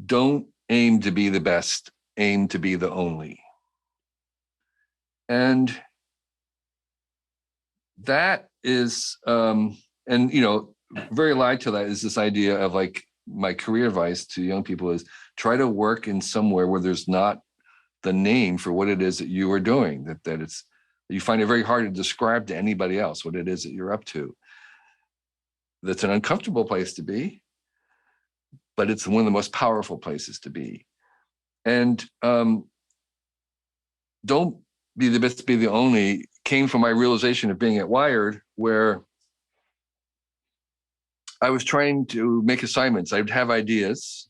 don't aim to be the best, aim to be the only. And that is, and very allied to that is this idea of like my career advice to young people is try to work in somewhere where there's not the name for what it is that you are doing, that it's, you find it very hard to describe to anybody else what it is that you're up to. That's an uncomfortable place to be, but it's one of the most powerful places to be. And don't be the best, be the only came from my realization of being at Wired, where I was trying to make assignments. I'd have ideas,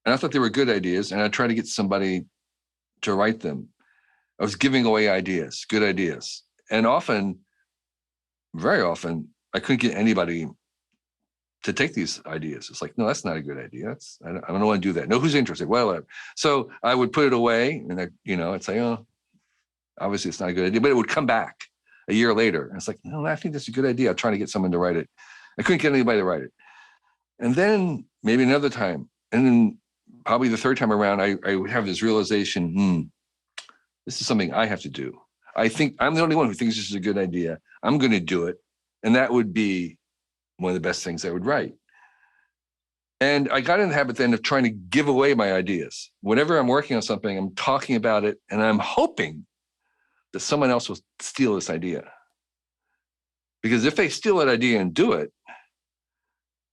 and I thought they were good ideas, and I'd try to get somebody to write them. I was giving away ideas, good ideas. And often, very often, I couldn't get anybody to take these ideas. It's like, no, that's not a good idea. I don't want to do that. No, who's interested? Well, so I would put it away, and I'd say, oh, obviously it's not a good idea, but it would come back a year later. And it's like, no, I think that's a good idea. I'm trying to get someone to write it. I couldn't get anybody to write it. And then maybe another time, and then probably the third time around, I would have this realization, this is something I have to do. I think I'm the only one who thinks this is a good idea. I'm going to do it. And that would be one of the best things I would write. And I got in the habit then of trying to give away my ideas. Whenever I'm working on something, I'm talking about it, and I'm hoping that someone else will steal this idea. Because if they steal that idea and do it,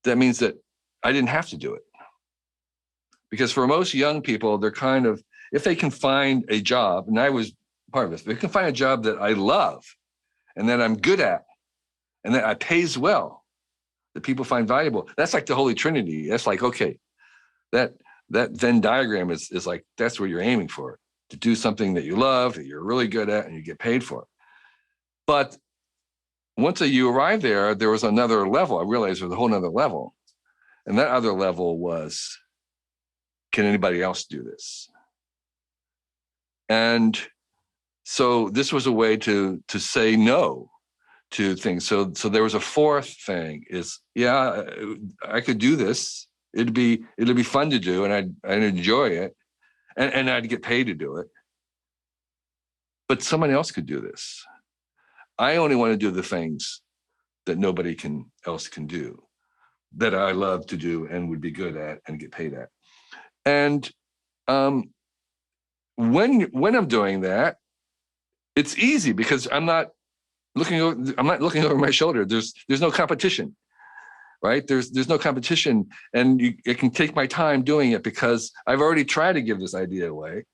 that means that I didn't have to do it. Because for most young people, they're kind of, if they can find a job, and I was part of this, if they can find a job that I love and that I'm good at and that I pays well, that people find valuable, that's like the Holy Trinity. That's like, okay, that Venn diagram is like, that's what you're aiming for, to do something that you love, that you're really good at, and you get paid for. But once you arrive there, there was another level. I realized there was a whole other level. And that other level was, can anybody else do this? And so this was a way to say no to things. So there was a fourth thing is, yeah, I could do this. It'd be fun to do, and I'd enjoy it, and I'd get paid to do it. But someone else could do this. I only want to do the things that nobody else can do, that I love to do and would be good at and get paid at. And when I'm doing that, it's easy because I'm not looking over my shoulder. There's no competition, right? There's no competition, and I can take my time doing it because I've already tried to give this idea away.